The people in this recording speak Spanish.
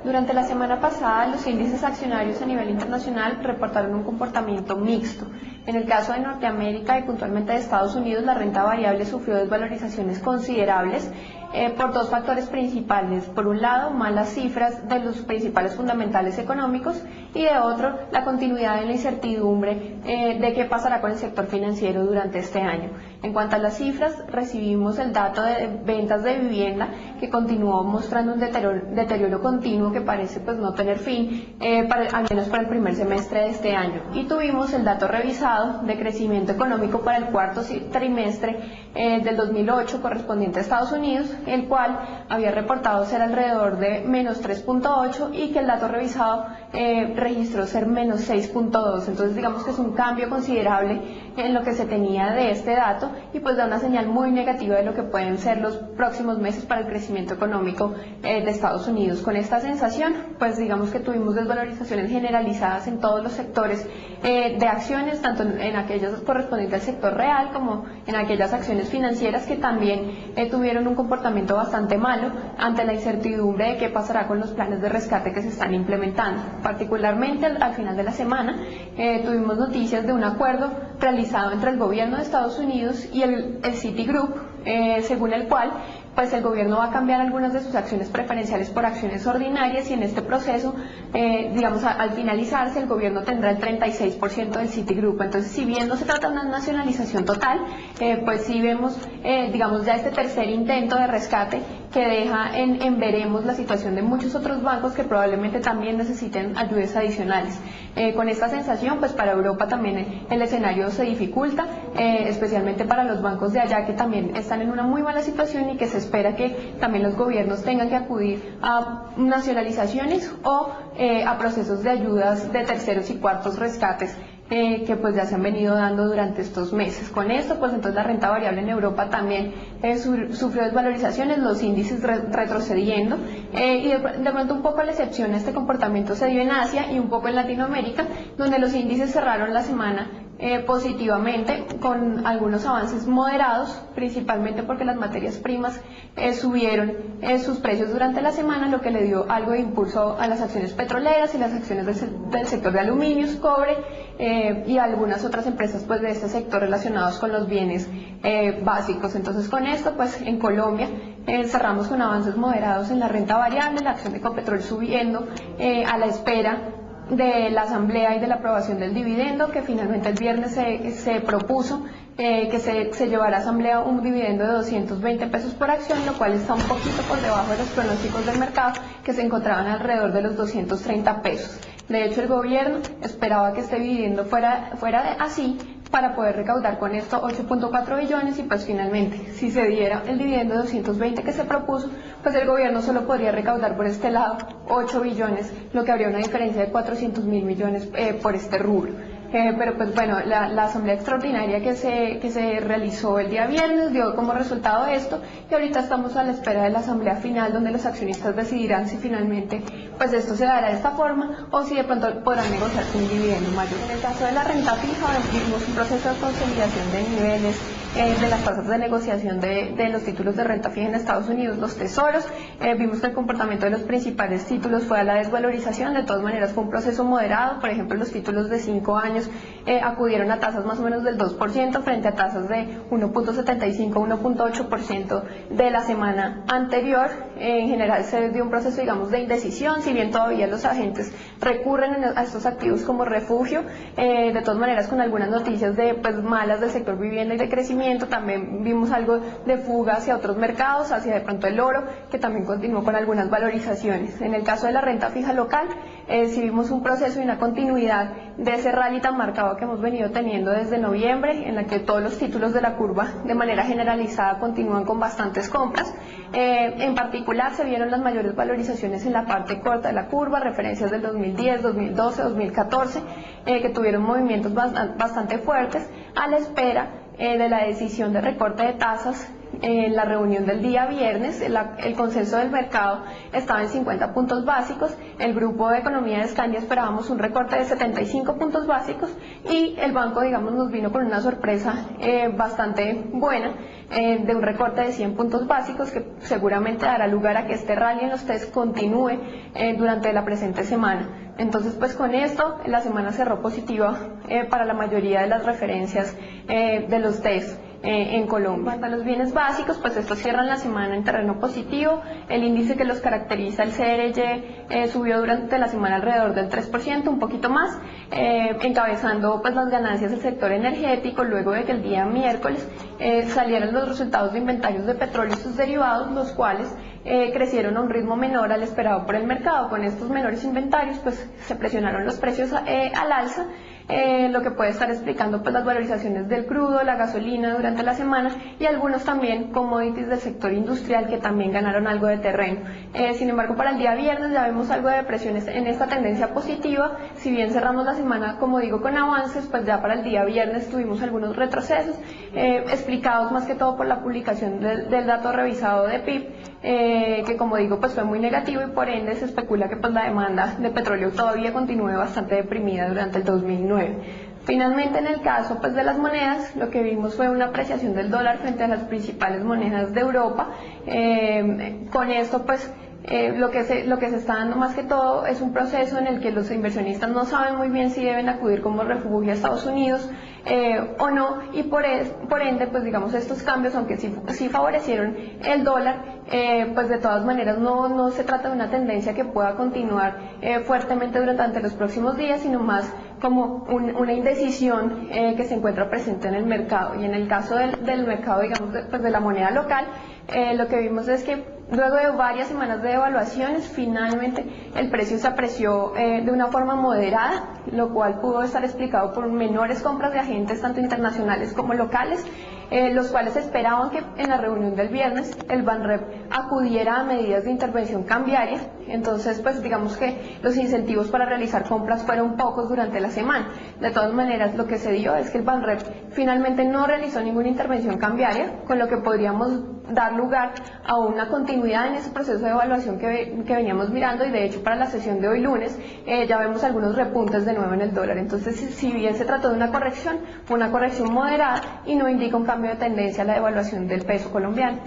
Durante la semana pasada, los índices accionarios a nivel internacional reportaron un comportamiento mixto. En el caso de Norteamérica y puntualmente de Estados Unidos, la renta variable sufrió desvalorizaciones considerables por dos factores principales. Por un lado, malas cifras de los principales fundamentales económicos y de otro, la continuidad de la incertidumbre de qué pasará con el sector financiero durante este año. En cuanto a las cifras, recibimos el dato de ventas de vivienda que continuó mostrando un deterioro continuo que parece pues no tener fin, al menos para el primer semestre de este año. Y tuvimos el dato revisado de crecimiento económico para el cuarto trimestre del 2008 correspondiente a Estados Unidos, el cual había reportado ser alrededor de menos 3.8 y que el dato revisado registró ser menos 6.2. Entonces digamos que es un cambio considerable en lo que se tenía de este dato y pues da una señal muy negativa de lo que pueden ser los próximos meses para el crecimiento económico de Estados Unidos. Con esta sensación, pues digamos que tuvimos desvalorizaciones generalizadas en todos los sectores de acciones, tanto en aquellas correspondientes al sector real como en aquellas acciones financieras que también tuvieron un comportamiento bastante malo ante la incertidumbre de qué pasará con los planes de rescate que se están implementando. Particularmente al final de la semana tuvimos noticias de un acuerdo realizado entre el gobierno de Estados Unidos y el Citigroup, según el cual pues el gobierno va a cambiar algunas de sus acciones preferenciales por acciones ordinarias y en este proceso, digamos, al finalizarse el gobierno tendrá el 36% del Citigroup. Entonces, si bien no se trata de una nacionalización total, pues sí vemos, digamos, ya este tercer intento de rescate que deja en veremos la situación de muchos otros bancos que probablemente también necesiten ayudas adicionales. Con esta sensación, pues para Europa también el escenario se dificulta, especialmente para los bancos de allá que también están en una muy mala situación y que se espera que también los gobiernos tengan que acudir a nacionalizaciones o a procesos de ayudas de terceros y cuartos rescates que pues ya se han venido dando durante estos meses. Con esto, pues entonces la renta variable en Europa también sufrió desvalorizaciones, los índices retrocediendo y de pronto un poco la excepción a este comportamiento se dio en Asia y un poco en Latinoamérica, donde los índices cerraron la semana positivamente con algunos avances moderados, principalmente porque las materias primas subieron sus precios durante la semana, lo que le dio algo de impulso a las acciones petroleras y las acciones del sector de aluminios, cobre y algunas otras empresas pues de este sector relacionados con los bienes básicos. Entonces con esto pues en Colombia cerramos con avances moderados en la renta variable, la acción de Ecopetrol subiendo a la espera de la asamblea y de la aprobación del dividendo, que finalmente el viernes se propuso que se llevara a asamblea un dividendo de 220 pesos por acción, lo cual está un poquito por debajo de los pronósticos del mercado, que se encontraban alrededor de los 230 pesos. De hecho, el gobierno esperaba que este dividendo fuera así para poder recaudar con esto 8.4 billones y pues finalmente, si se diera el dividendo de 220 que se propuso, pues el gobierno solo podría recaudar por este lado 8 billones, lo que habría una diferencia de 400.000 millones por este rubro. Pero pues bueno, la asamblea extraordinaria que se realizó el día viernes dio como resultado esto y ahorita estamos a la espera de la asamblea final donde los accionistas decidirán si finalmente pues esto se dará de esta forma o si de pronto podrán negociarse un dividendo mayor. En el caso de la renta fija vimos un proceso de consolidación de niveles de las tasas de negociación de los títulos de renta fija en Estados Unidos, los tesoros. Vimos que el comportamiento de los principales títulos fue a la desvalorización, de todas maneras fue un proceso moderado. Por ejemplo, los títulos de 5 años acudieron a tasas más o menos del 2% frente a tasas de 1.75, 1.8% de la semana anterior. En general se dio un proceso, digamos, de indecisión, si bien todavía los agentes recurren a estos activos como refugio, de todas maneras con algunas noticias de pues malas del sector vivienda y de crecimiento. También vimos algo de fuga hacia otros mercados, hacia de pronto el oro, que también continuó con algunas valorizaciones. En el caso de la renta fija local, sí vimos un proceso y una continuidad de ese rally tan marcado que hemos venido teniendo desde noviembre, en la que todos los títulos de la curva de manera generalizada continúan con bastantes compras. En particular se vieron las mayores valorizaciones en la parte corta de la curva, referencias del 2010, 2012, 2014, que tuvieron movimientos bastante fuertes a la espera de la decisión de recorte de tasas en la reunión del día viernes, el consenso del mercado estaba en 50 puntos básicos, el grupo de economía de Scandia esperábamos un recorte de 75 puntos básicos y el banco, digamos, nos vino con una sorpresa bastante buena, de un recorte de 100 puntos básicos que seguramente dará lugar a que este rally en los test continúe durante la presente semana. Entonces, pues con esto la semana cerró positiva para la mayoría de las referencias de los test en Colombia. En cuanto a los bienes básicos, pues estos cierran la semana en terreno positivo. El índice que los caracteriza, el CRY, subió durante la semana alrededor del 3%, un poquito más, encabezando pues las ganancias del sector energético, luego de que el día miércoles salieran los resultados de inventarios de petróleo y sus derivados, los cuales crecieron a un ritmo menor al esperado por el mercado. Con estos menores inventarios pues se presionaron los precios al alza, lo que puede estar explicando pues las valorizaciones del crudo, la gasolina durante la semana y algunos también commodities del sector industrial que también ganaron algo de terreno. Sin embargo, para el día viernes ya vemos algo de presiones en esta tendencia positiva. Si bien cerramos la semana, como digo, con avances, pues ya para el día viernes tuvimos algunos retrocesos explicados más que todo por la publicación del dato revisado de PIB, que como digo pues fue muy negativo y por ende se especula que pues la demanda de petróleo todavía continúe bastante deprimida durante el 2009. Finalmente, en el caso pues de las monedas, lo que vimos fue una apreciación del dólar frente a las principales monedas de Europa. Con esto pues lo que se está dando más que todo es un proceso en el que los inversionistas no saben muy bien si deben acudir como refugio a Estados Unidos o no, y por ende pues digamos estos cambios, aunque sí favorecieron el dólar, pues de todas maneras no se trata de una tendencia que pueda continuar fuertemente durante los próximos días, sino más como una indecisión que se encuentra presente en el mercado. Y en el caso del mercado, digamos, pues de la moneda local, lo que vimos es que luego de varias semanas de devaluaciones, finalmente el precio se apreció de una forma moderada, lo cual pudo estar explicado por menores compras de agentes tanto internacionales como locales, los cuales esperaban que en la reunión del viernes el Banrep acudiera a medidas de intervención cambiaria. Entonces pues digamos que los incentivos para realizar compras fueron pocos durante la semana. De todas maneras, lo que se dio es que el Banrep finalmente no realizó ninguna intervención cambiaria, con lo que podríamos dar lugar a una continuidad en ese proceso de evaluación que veníamos mirando, y de hecho para la sesión de hoy lunes ya vemos algunos repuntes de nuevo en el dólar. Entonces, si bien se trató de una corrección, fue una corrección moderada y no indica un cambio de tendencia a la devaluación del peso colombiano.